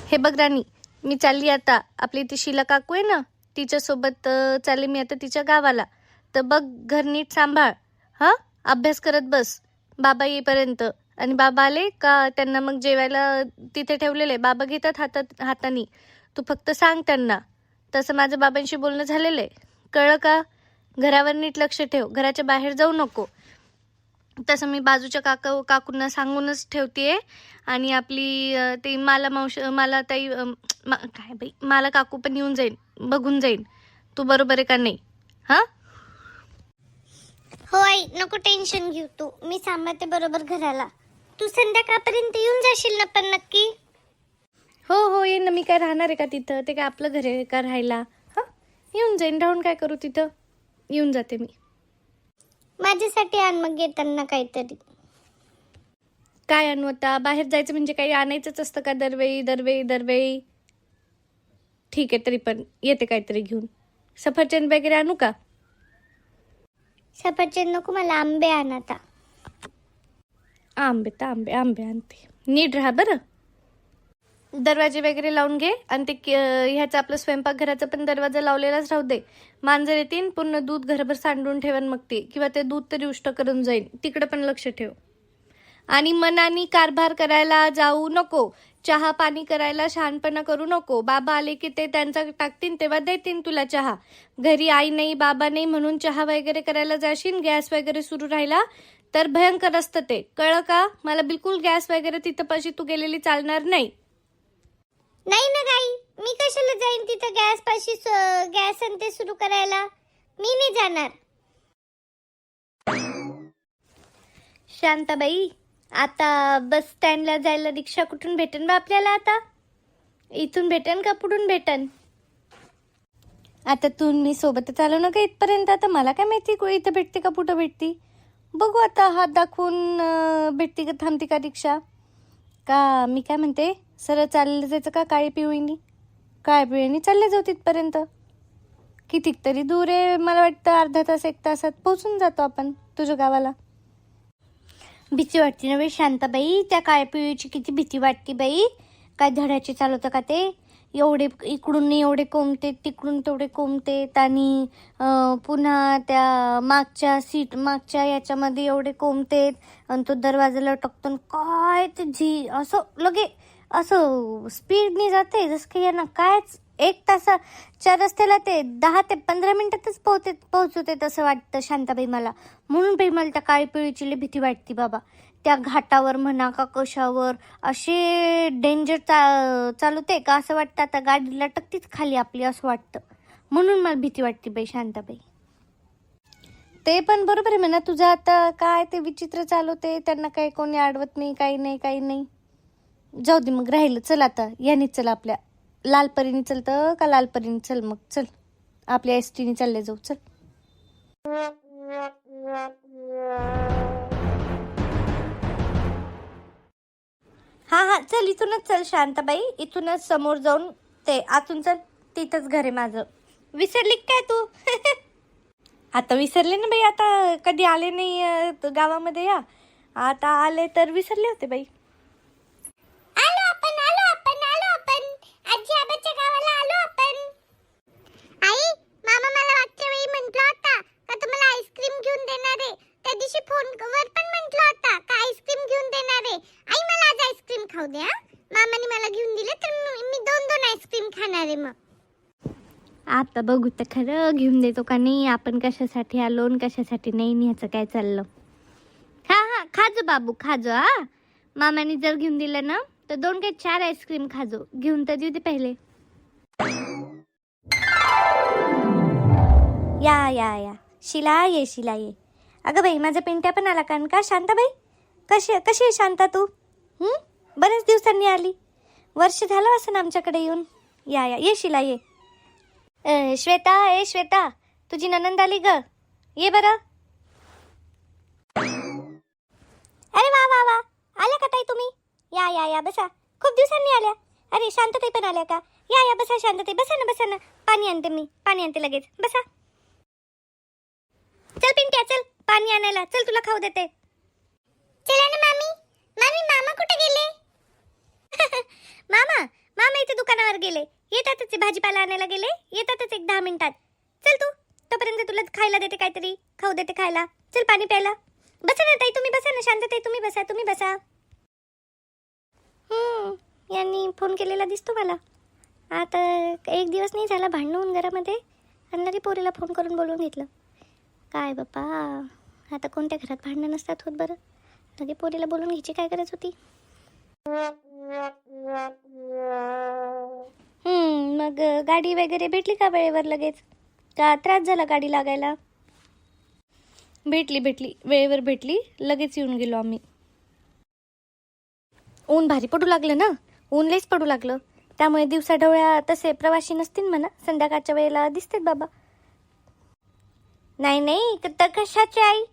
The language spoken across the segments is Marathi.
हे बघ राणी, मी चालली आता. आपली ती शीला काकू आहे ना, तिच्यासोबत चालली मी आता तिच्या गावाला. तर बघ, घर नीट सांभाळ. हां, अभ्यास करत बस बाबा येईपर्यंत. आणि बाबा आले का त्यांना मग जेवायला तिथे ठेवलेले बाबा घेतात हातानी. तू फक्त सांग त्यांना. तसं माझं बाबांशी बोलणं झालेलं आहे, कळलं का? घरावर नीट लक्ष ठेव, घराच्या बाहेर जाऊ नको. तसं मी बाजूच्या काकूंना सांगूनच ठेवते. आणि आपली ती मला ताई काय बाई, मला काकू पण येऊन जाईल, बघून जाईल तू बरोबर आहे का नाही. हां, हो आई, नको टेन्शन घेऊ तू. मी सांभाळते बरोबर घराला. तू संध्याकाळपर्यंत येऊन जाशील ना पण नक्की? हो ये ना. मी काय राहणार आहे का तिथं? ते काय आपलं घर आहे का राहायला? हां, येऊन जाईन. राहून काय करू तिथं? येऊन जाते मी. माझ्यासाठी आण मग येताना काहीतरी. काय आणू आता? बाहेर जायचं म्हणजे काही आणायचंच असतं का दरवेळी? ठीक आहे, तरी पण येते काहीतरी घेऊन. सफरचंद वगैरे आणू का? सफरचंद नको, मला आंबे आण आता. आंबे आणते. नीट राहा बरं. दरवाजे वगैरे लावून घे. आणि ते ह्याचं आपलं स्वयंपाकघराचा पण दरवाजा लावलेलाच राहू दे. मांजर येतील, पूर्ण दूध घरभर सांडून ठेवन मग ते, किंवा ते दूध तरी उष्ट करून जाईल. तिकडे पण लक्ष ठेव. आणि मनानी कारभार करायला जाऊ नको. चहा पाणी करायला शहाणपणा करू नको. बाबा आले की ते त्यांचा टाकतील तेव्हा देतील तुला चहा. घरी आई नाही बाबा नाही म्हणून चहा वगैरे करायला जाशील, गॅस वगैरे सुरू राहिला तर भयंकर असतं ते, कळलं का? मला बिलकुल गॅस वगैरे तिथं पाशी तू गेलेली चालणार नाही. नाही ना गाई, मी कशाला जाईन तिथं गॅस पाशी, गॅस आणि ते सुरू करायला. मी नाही जाणार. शांताबाई, आता बस स्टँडला जायला रिक्षा कुठून भेटेन बा आपल्याला? आता इथून भेटेन का पुढून भेटेन? आता तू मी सोबतच आलो ना का इथपर्यंत. आता मला काय माहिती इथं भेटते का कुठं भेटती. बघू आता हात दाखवून भेटती का थांबती का रिक्षा. का मी काय म्हणते, सरळ चाललं जायचं का काळी पिवळीनी चालले जाऊ तिथपर्यंत. कितीक तरी दूर आहे, मला वाटतं अर्धा तास 1 तासात पोहोचून जातो आपण तुझ्या गावाला. भीती वाटते ना बाई शांताबाई, त्या काळ्या पिवळीची किती भीती वाटते बाई. काय धड्याचे चालवतं का ते? एवढे इकडून एवढे कोंबते, तिकडून तेवढे कोंबतेत. आणि पुन्हा त्या मागच्या याच्यामध्ये एवढे कोंबतेत. आणि तो दरवाजाला टकतो काय ते असं लगे असं स्पीडने जाते, जसं की यांना कायच 1 तासाच्या रस्त्याला ते 10 ते 15 मिनिटातच पोहोचवते तसं वाटतं शांताबाई मला. म्हणून बाई मला त्या काळी पिळीची भीती वाटते बाबा. त्या घाटावर म्हणा का कशावर असे डेंजर चालवते का असं वाटतं आता गाडीला टकतीच खाली आपली असं वाटतं. म्हणून मला भीती वाटते बाई शांताबाई. ते पण बरोबर आहे म्हणा तुझं. आता काय ते विचित्र चालवते, त्यांना काही कोणी अडवत नाही, काही नाही. जाऊ दे मग, राहिलं. चल आता यानेच चल, आपल्या लालपरीने चलतं का लालपरीने चल. मग चल, आपल्या एसटीने चालले जाऊ. चल. हा चल, इथूनच चल शांताबाई. इथूनच समोर जाऊन ते आतून चल, तिथंच घर आहे माझं. विसरली काय तू? आता विसरले ना बाई, आता कधी आले नाही गावामध्ये. या आता आले तर विसरले होते बाई. आलो आपण आजी आबाच्या गावाला आलो आपण. आई, मामा मला मागच्या वेळी म्हटलं होता का तुम्हाला आईस्क्रीम घेऊन देणार आहे. त्या दिवशी फोनवर पण म्हटलं होता का आईस्क्रीम घेऊन देणार आहे. आई, मला आज आईस्क्रीम खाऊ दे. मामाने मला घेऊन दिले तर मी 2 आईस्क्रीम खाणार आहे. मग आता बघू तर खरं घेऊन देतो का नाही, आपण कशासाठी आलो आणि कशासाठी नाही, ह्याचं काय चाललं. हा खाजो बाबू, खाजो. हा, मामाने जर घेऊन दिलं ना तर 2 काय 4 आईस्क्रीम खाजो. घेऊन तर देऊ दे पहिले. या शिला ये. अगं बाई, माझा पिंट्या पण आला का शांताबाई? कशी आहे शांता तू? बऱ्याच दिवसांनी आली. वर्ष झालं असं आमच्याकडे येऊन. या ये शिला ये. श्वेता, तुझी ननंद आली ग, ये बरं. अरे वा, आल्या का ताई तुम्ही? या बसा. खूप दिवसांनी आल्या. अरे शांतताई पण आल्या का? या बसा शांतताई, बसा ना. पाणी आणते लगेच, बसा. चल पिंट्या, चल पाणी आणायला. चल, तुला खाऊ देते. चला ना मामी. मामा कुठे गेले? मामा गेले. येतातच ते भाजीपाला आणायला गेले, येतातच 1-10 मिनिटात. चल तू, तोपर्यंत तुला खायला देते, काहीतरी खाऊ देते खायला. चल पाणी प्यायला. बसा ना ताई, तुम्ही बसा ना. शांतताई तुम्ही बसा, तुम्ही बसा. यांनी फोन केलेला दिसतो मला. आता 1 दिवस नाही झाला भांडण होऊन घरामध्ये, आणि लगे पोरीला फोन करून बोलवून घेतलं. काय बापा, आता कोणत्या घरात भांडणं नसतात होत बरं. लगे पोरीला बोलून घ्यायची काय गरज होती. मग गाडी वगैरे भेटली का वेळेवर लगेच, का त्रास झाला गाडी लागायला? भेटली वेळेवर भेटली, लगेच येऊन गेलो आम्ही. ऊन भारी पडू लागलं ना, ऊन लईच पडू लागलं. त्यामुळे दिवसाढवळ्या तसे प्रवासी नसतील म्हणा, संध्याकाळच्या वेळेला दिसतेत बाबा. नाही तर कशाची आई,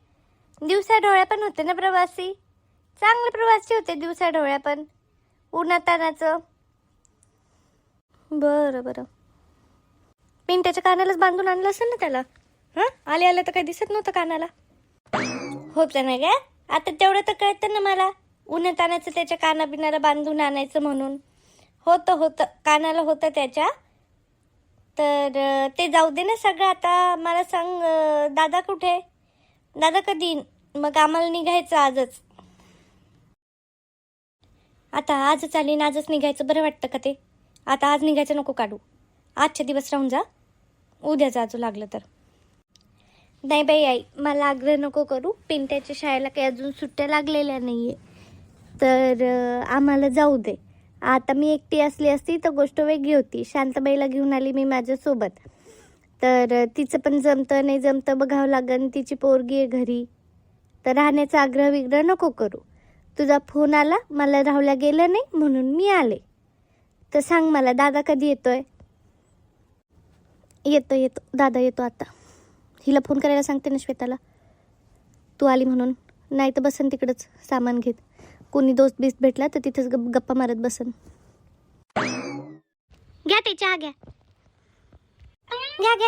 दिवसाढवळ्या पण होते ना प्रवासी, चांगले प्रवासी होते दिवसाढवळ्या पण, उन्हातानाचं. बरं पिंट्याच्या कानालाच बांधून आणलं असेल ना त्याला. आले तर काही दिसत नव्हतं कानाला. होतं ना काय, आता तेवढं तर कळतं ना मला, उन्हातानाचं त्याच्या कानाबिनाला बांधून आणायचं म्हणून. होतं कानाला होतं त्याच्या. तर ते जाऊ दे ना सगळं. आता मला सांग, दादा कुठे, दादा कधी येईन? मग आम्हाला निघायचं आजच. आता आजच आली ना, आजच निघायचं बरं वाटतं का ते? आता आज निघायचं नको काढू, आजच्या दिवस राहून जा, उद्या जाजू लागलं तर. नाही बाई आई, मला आग्रह नको करू. पिंट्याच्या शाळेला काही अजून सुट्ट्या लागलेल्या नाही आहे, तर आम्हाला जाऊ दे. आता मी एकटी असली असती तर गोष्ट वेगळी होती. शांताबाईला घेऊन आली मी माझ्यासोबत, तर तिचं पण जमतं नाही जमतं बघावं लागन. तिची पोरगी आहे घरी, तर राहण्याचा आग्रह विग्रह नको करू. तुझा फोन आला, मला राहुल्या गेलं नाही म्हणून मी आले. तर सांग मला, दादा कधी येतोय? येतो दादा येतो आता. हिला फोन करायला सांगते ना श्वेताला, तू आली म्हणून. नाही तर बसन तिकडंच सामान घेत, कोणी दोस्त बीस्त भेटला तर तिथंच गप्पा मारत बसन. घ्या ते चहा घ्या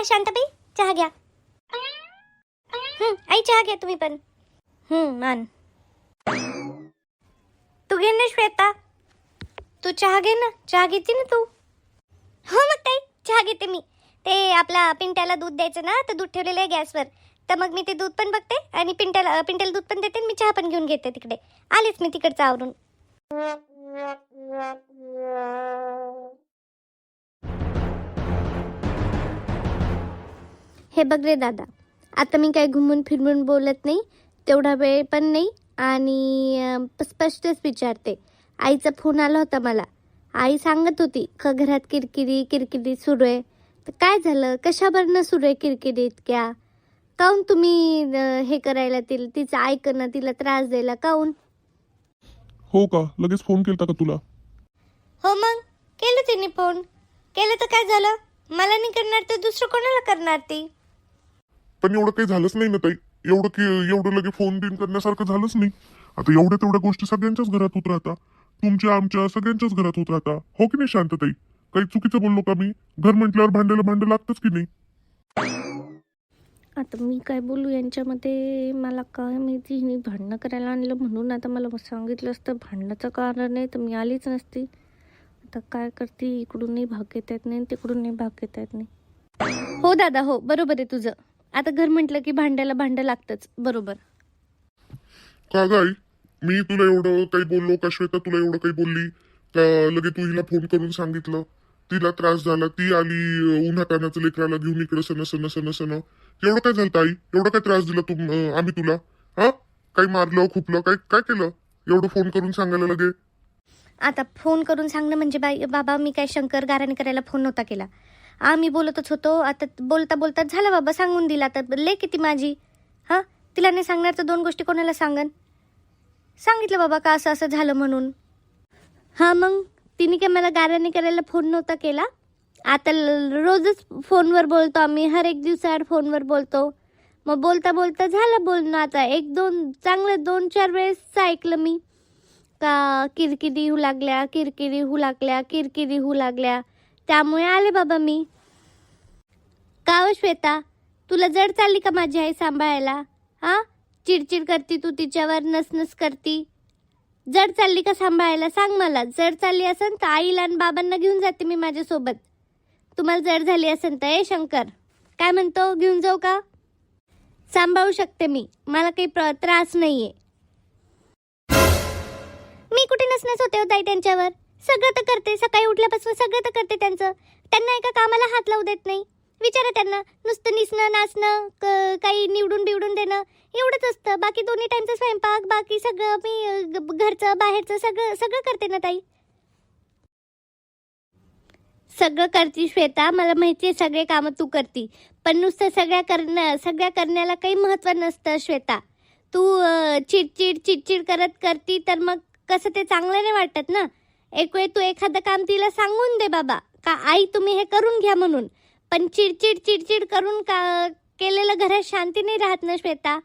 शांताबाई, चहा घ्या. आई चहा घ्या तुम्ही पण. मान तू घे ना श्वेता, तू चहा घे ना. चहा घेते ना तू? हो मग ताई, चहा घेते मी. ते आपला पिंट्याला दूध द्यायचं ना, तर दूध ठेवलेलं आहे गॅसवर, तर मग मी ते दूध पण बघते आणि पिंट्याला दूध पण देते, मी चहा पण घेऊन घेते तिकडे. आलीच मी तिकडचं आवरून. हे बघ रे दादा, आता मी काही घुमून फिरून बोलत नाही, तेवढा वेळ पण नाही, आणि स्पष्टच विचारते. आईचा फोन आला होता मला. आई सांगत होती का घरात किरकिरी सुरू आहे. तर काय झालं, कशावरनं सुरू आहे किरकिरी इतक्या? काऊन तुम्ही हे करायला तिचं ऐकणं, तिला त्रास द्यायला काऊन? हो का, लगेच फोन केलता का तुला? हो मग केलं तिने फोन. केलं तर काय झालं, मला नाही करणार तर दुसरं कोणाला करणार ती? पण एवढं काही झालंच नाही ना ताई, एवढं लगे फोन बिन करण्यासारखं झालंच नाही. आता एवढ्या तेवढ्या गोष्टी सगळ्यांच्याच घरात होत राहता, तुमच्या आमच्या सगळ्यांच्याच घरात होत राहता. हो की नाही शांतताई? काही चुकीचं बोललो का मी? घर म्हटल्यावर भांडं लागतच की नाही? आता मी काय बोलू यांच्यामध्ये, मला काय माहिती. हिने भांडणं करायला आणलं म्हणून. आता मला सांगितलं असतं भांडणाचं कारण आहे तर मी आलीच नसती. आता काय करते, इकडूनही भाग घेता येत नाही, तिकडूनही भाग घेता येत नाही. हो दादा, हो बरोबर आहे तुझं. आता घर म्हटलं की भांडं लागतंच, बरोबर. का गाई, मी तुला एवढं काही बोललो का श्वेता? तुला एवढं काही बोलली का? लगे तू हिला फोन करून सांगितलं, तिला त्रास झाला, ती आली उन्हातानाचं लेकराला घेऊन इकडं सण. एवढं काय झालं आई? एवढं काय त्रास दिला आम्ही तुला? काही मारलं खुपलं काय केलं एवढं फोन करून सांगायला लगे? आता फोन करून सांगणं म्हणजे बाबा, मी काय शंकर गाराने करायला फोन नव्हता केला. आम्ही बोलतच होतो. आता बोलता झालं बाबा, सांगून दिला. तर ले किती माझी, तिला नाही सांगणार तर 2 गोष्टी कोणाला सांगन? सांगितलं बाबा का असं झालं म्हणून. मग तिने काय मला गाराने करायला फोन नव्हता केला. आता रोजच फोनवर बोलतो आम्ही, हर एक दिवसाआड फोनवर बोलतो. मग बोलता झालं बोलणं. आता 1-2 चांगलं 2-4 वेळेस ऐकलं मी का किरकिरी होऊ लागल्या, त्यामुळे आले बाबा मी. का हो श्वेता, तुला जड चालली का माझी आई सांभाळायला? चिडचिड करती तू तिच्यावर, नसनस करती. जड चालली का सांभाळायला सांग मला. जड चालली असेल तर आईला आणि बाबांना घेऊन जाते मी माझ्यासोबत. तुम्हाला जड झाली असेल तर शंकर काय म्हणतो, घेऊन जाऊ का? सांभाळू शकते मी, मला काही त्रास नाहीये. मी कुठे नसण्यास होते ताई त्यांच्यावर. सगळं तर करते, सकाळी उठल्यापासून सगळं तर करते त्यांचं. त्यांना एका कामाला हात लावू देत नाही. विचारा त्यांना, नुसतं निसणं नाचणं काही निवडून बिवडून देणं एवढंच असतं. बाकी दोन्ही टाइमचा स्वयंपाक बाकी सगळं मी घरचं बाहेरचं सगळं सगळं करते ना ताई. सगळं करती श्वेता, मला माहिती आहे सगळे कामं तू करती, पण नुसतं सगळ्या करण्याला काही महत्त्व नसतं श्वेता. तू चिडचिड करती तर मग कसं ते चांगलं नाही वाटत ना. एक वेळ तू एखादं काम तिला सांगून दे बाबा का आई तुम्ही हे करून घ्या म्हणून. पण चिडचिड करून केलेलं घरात शांती नाही राहत ना श्वेता.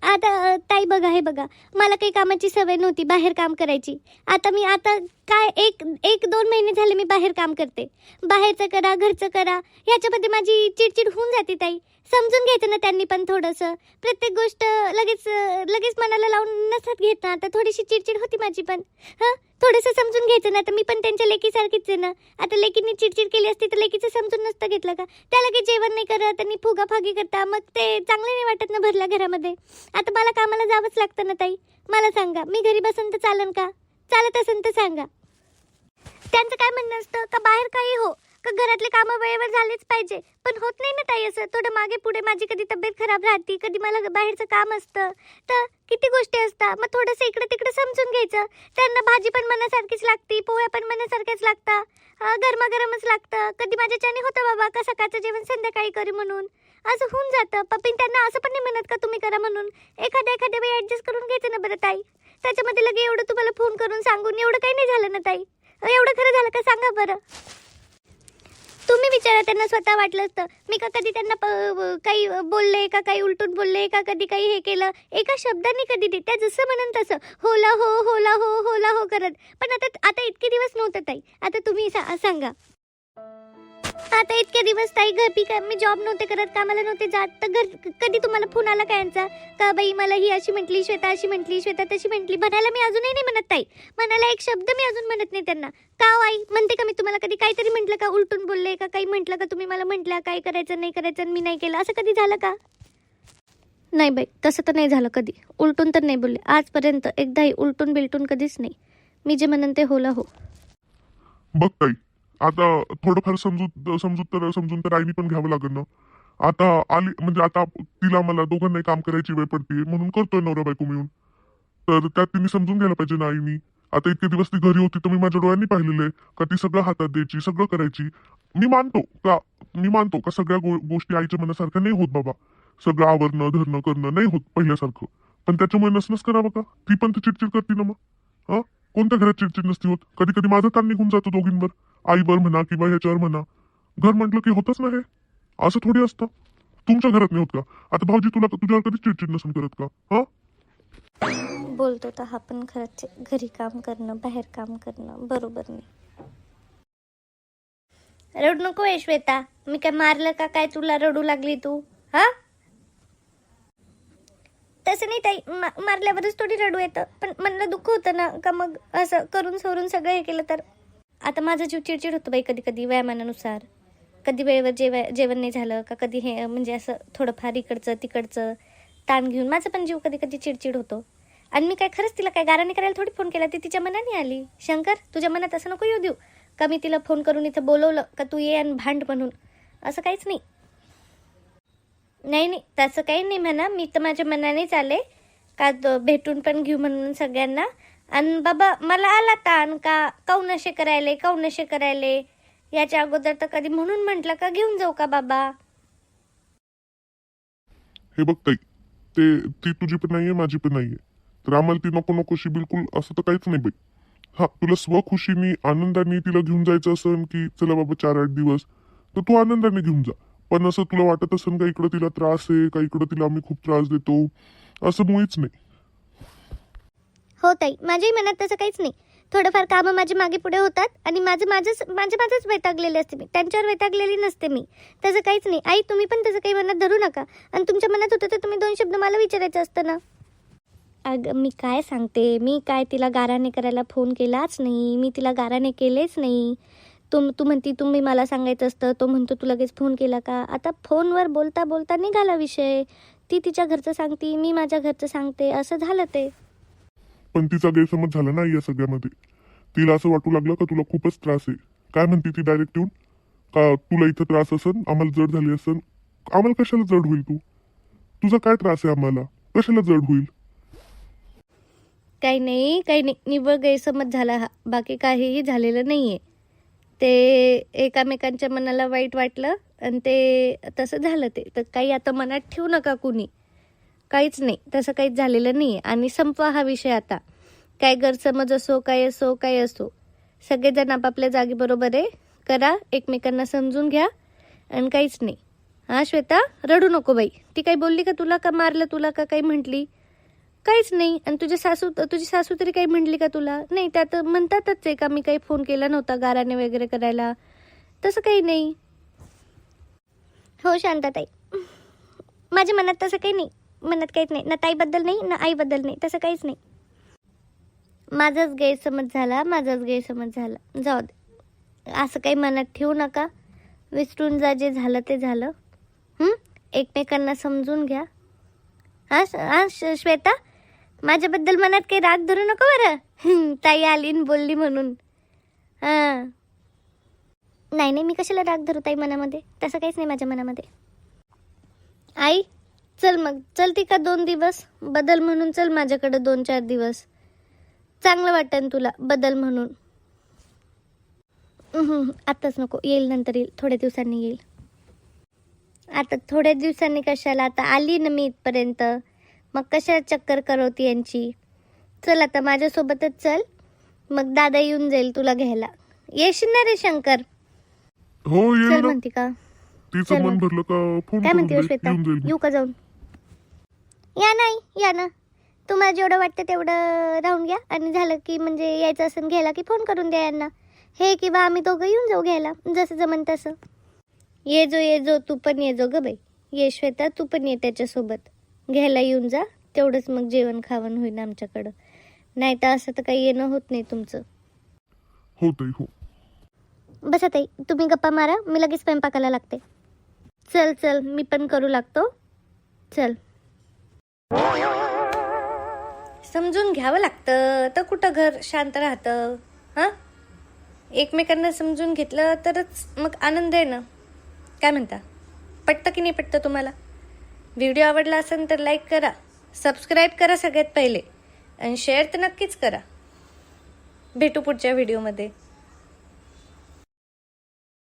आता ताई बघा, हे बघा, मला काही कामाची सवय नव्हती बाहेर काम करायची. आता काय एक 2 महिने झाले मी बाहेर काम करते. बाहेरचं करा घरचं करा ह्याच्यामध्ये माझी चिडचिड होऊन जाते ताई. समजून घ्यायचं ना त्यांनी पण थोडंसं. प्रत्येक गोष्ट लगेच मनाला लावून नसत घेत ना. आता थोडीशी चिडचिड होती माझी पण. थोडंसं समजून घ्यायचं ना. तर मी पण त्यांच्या लेकीसारखीच आहे ना. आता लेकींनी चिडचिड केली असती तर लेकीचं समजून नसतं घेतलं का. त्या लगेच जेवण नाही करत आणि फुगाफागी करता, मग ते चांगले नाही वाटत ना भरल्या घरामध्ये. आता मला कामाला जावंच लागतं ना ताई. मला सांगा, मी घरी बसून तर चालन का? चालत असेल तर सांगा. त्यांचं काय म्हणणं असतं का बाहेर काही हो का घरातले कामं वेळेवर झालेच पाहिजे. पण होत नाही ना ताई असं. थोडं मागे पुढे माझी कधी तब्येत खराब राहते, कधी मला बाहेरचं काम असतं, तर किती गोष्टी असतात. मग थोडंसं इकडे तिकडे समजून घ्यायचं. त्यांना भाजी पण मनासारखीच लागते, पोळ्या पण मनासारख्याच लागतात, गरमागरमच लागतं. कधी माझ्याच्याने होतं बाबा का सकाळचं जेवण संध्याकाळी करू म्हणून. असं होऊन जातं. पप्पीन त्यांना असं पण नाही म्हणत का तुम्ही करा म्हणून. एखाद्या वेळी ॲडजस्ट करून घ्यायचं ना बरं ताई. त्याच्यामध्ये लगे एवढं तुम्हाला फोन करून सांगून एवढं काही नाही झालं ना ताई. एवढं खरं झालं का सांगा बरं. तुम्ही विचारा त्यांना, स्वतः वाटलं असतं मी का कधी त्यांना काही बोलले का, काही उलटून बोलले का, कधी काही हे केलं एका शब्दाने कधी ते त्या जसं म्हणून तसं होला हो करत. पण आता इतके दिवस नव्हतं ताई. आता तुम्ही सांगा, आता इतके दिवस ताई मी जॉब नव्हते करत, कामाला नव्हते जात, तर कधी तुम्हाला फोन आला काय यांचा का बाई मला ही अशी म्हटली, श्वेता अशी म्हटली, श्वेता तशी म्हटली. म्हणायला मी अजूनही नाही म्हणत ताई. म्हणायला एक शब्द मी अजून म्हणत नाही त्यांना. का आई म्हणते का मी तुम्हाला कधी काहीतरी म्हटलं का, उलटून बोलले का, काही म्हटलं का तुम्ही मला म्हटलं काय करायचं नाही करायचं मी नाही केलं, असं कधी झालं का? नाही बाई, तसं तर नाही झालं कधी. उलटून तर नाही बोलले आजपर्यंत एकदाही. उलटून बिलटून कधीच नाही. मी जे म्हणन ते होला हो. बघ ताई, आता थोडंफार समजून तर आईनी पण घ्यावं लागेल ना. आता आली म्हणजे आता तिला मला दोघांनाही काम करायची वेळ पडते म्हणून करतोय नवरा बायको मिळून. तर त्यात तिने समजून घ्यायला पाहिजे ना आईनी. आता इतके दिवस ती घरी होती तर मी माझ्या डोळ्यांनी पाहिलेलं का ती सगळं हातात द्यायची, सगळं करायची. मी मानतो का सगळ्या गोष्टी आईच्या मनासारख्या नाही होत बाबा. सगळं आवरणं धरणं करणं नाही होत पहिल्यासारखं. पण त्याच्यामुळे नसनच करावं का? ती पण तर चिडचिड करते ना मग. कोणत्या घरात चिडचिड नसती होत? कधी कधी माझं ताण निघून जातो दोघींवर, आईवर म्हणा किंवा ह्याच्यावर म्हणा. घर म्हटलं की होतच ना हे. असं थोडी असतं. तुमच्या घरात नाही होत का? आता भाऊजी तुझ्यावर कधी चिडचिड नसून करत का? बोलतो तर हा पण खरंच आहे. घरी काम करणं बाहेर काम करणं बरोबर नाही. रडू नको श्वेता. मी काय मारलं का काय तुला रडू लागली तू? तसं नाही ताई, मारल्यावरच थोडी रडू येतं. पण मला दुःख होतं ना का मग असं करून सोडून सगळं हे केलं तर. आता माझा जीव चिडचिड होतो बाई कधी कधी वयामानानुसार. कधी वेळेवर जेवण नाही झालं का, कधी हे म्हणजे असं थोडंफार इकडचं तिकडचं ताण घेऊन माझं पण जीव कधी कधी चिडचिड होतो. आणि मी काय खरंच तिला काय गाराने करायला थोडी फोन केला. ती तिच्या मनाने आली. शंकर, तुझ्या मनात असं नको येऊ देऊ का मी तिला फोन करून इथं बोलवलं का तू ये आणि भांड म्हणून. असं काहीच नाही. नाही तसं काही नाही म्हणा. मी तर माझ्या मनानेच आले का भेटून पण घेऊ म्हणून सगळ्यांना. आणि बाबा मला आला ताण का काऊन असे करायले याच्या अगोदर तर कधी म्हणून म्हटलं का घेऊन जाऊ का बाबा. हे बघ ताई, ती तुझी पण नाहीये माझी पण नाहीये. तर आम्हाला ती नकोशी बिलकुल असं तर काहीच नाही बाई. तुला स्वखुशीने आनंदाने तिला घेऊन जायचं असेल की चला बाबा 4-8 दिवस तर तू आनंदाने घेऊन जा. पण असं तुला वाटत असेल का इकडं तिला त्रास आहे का, इकडं तिला आम्ही खूप त्रास देतो, असं मुळीच नाही. हो ताई, माझ्याही मनात तसं काहीच नाही. थोडंफार कामं माझे मागे पुढे होतात आणि माझंच वैतागलेले असते मी. त्यांच्यावर वैतागलेली नसते मी. तसं काहीच नाही. आई तुम्ही पण तसं काही मनात धरू नका. आणि तुमच्या मनात होतं तर तुम्ही 2 शब्द मला विचारायचं असतं ना. अगं मी काय सांगते, मी काय तिला गाराणे करायला फोन केलाच नाही, मी तिला गाराणे केलेच नाही. तू म्हणती तुम्ही मला सांगायचं असतं, तो म्हणतो तू लगेच फोन केला का. आता फोनवर बोलता बोलता निघाला विषय. ती तिच्या घरचं सांगती, मी माझ्या घरचं सांगते, असं झालं ते. पण तिचा गैरसमज झाला ना या सगळ्यामध्ये. तिला असं वाटू लागलं का तुला खूपच त्रास आहे. काय म्हणते ती डायरेक्ट येऊन, का तुला इथं त्रास असन, आम्हाला जड झाली असन. आम्हाला कशाला जड होईल तू? तुझा काय त्रास आहे आम्हाला, कशाला जड होईल? काही नाही, निव्वळ गैरसमज झाला हा, बाकी काहीही झालेलं नाही आहे. ते एकामेकांच्या मनाला वाईट वाटलं आणि ते तसं झालं. ते तर काही आता मनात ठेवू नका कुणी, काहीच नाही, तसं काहीच झालेलं नाही आहे. आणि संपवा हा विषय आता. काय गैरसमज असो, काय असो, काय असो, सगळेजण आपापल्या जागी बरोबर आहे. करा, एकमेकांना समजून घ्या आणि काहीच नाही. हां श्वेता, रडू नको बाई. ती काही बोलली का तुला, का मारलं तुला, का काही म्हटली? काहीच नाही. आणि तुझी सासू तरी काही म्हटली का तुला? नाही, त्यात म्हणतातच आहे का मी काही फोन केला नव्हता गाराणे वगैरे करायला, तसं काही नाही. हो शांताताई, माझ्या मनात तसं काही नाही, मनात काहीच नाही, ना ताईबद्दल नाही ना आईबद्दल नाही, तसं काहीच नाही. माझाच गैरसमज झाला. जाऊ दे, असं काही मनात ठेवू नका. विसरून जा, जे झालं ते झालं. एकमेकांना समजून घ्या. हां श्वेता, माझ्याबद्दल मनात काही राग धरू नको बरं. ताई आली न बोलली म्हणून. हां नाही, मी कशाला राग धरू ताई मनामध्ये, तसं काहीच नाही माझ्या मनामध्ये. आई, चल मग, चलती का 2 दिवस बदल म्हणून? चल माझ्याकडे 2-4 दिवस, चांगलं वाटेल तुला बदल म्हणून. आताच नको, येईल नंतर येईल, थोड्या दिवसांनी येईल. आता थोड्या दिवसांनी कशाला, आता आली ना मी इथपर्यंत, मग कशाला चक्कर करवती यांची. चल आता माझ्यासोबतच चल, मग दादा येऊन जाईल तुला घ्यायला. येशील ना रे शंकर? हो चल येईल ना. म्हणते का? तिचं चल मन मग. भरलं का फोन काय करून म्हणते दे, श्वेता, येऊन जाईल मी. येऊ का जाऊन? या ना, तुम्हाला जेवढं वाटतं तेवढं राहून घ्या, आणि झालं की म्हणजे यायचं असेल घ्यायला की फोन करून द्या यांना. हे किंवा आम्ही दोघं येऊन जाऊ घ्यायला, जसं जमन तसं. ये जो, तू पण ये जो ग बाई. ये श्वेता, तू पण ये त्याच्यासोबत, घ्यायला येऊन जा. तेवढंच मग जेवण खावण होईल आमच्याकडं. नाही तर असं तर काही येणं होत नाही तुमचं. हो ताई, हो. बसा ताई, तुम्ही गप्पा मारा, मी लगेच स्वयंपाकाला लागते. चल, मी पण करू लागतो. चल, समजून घ्यावं लागतं, तर कुठं घर शांत राहतं. हां, एकमेकांना समजून घेतलं तरच मग आनंद आहे ना. काय म्हणता, पटतं की नाही पटतं तुम्हाला? व्हिडिओ आवडला असेल तर लाईक करा, सबस्क्राईब करा सगळ्यात पहिले, आणि शेअर तर नक्कीच करा. भेटू पुढच्या व्हिडिओमध्ये.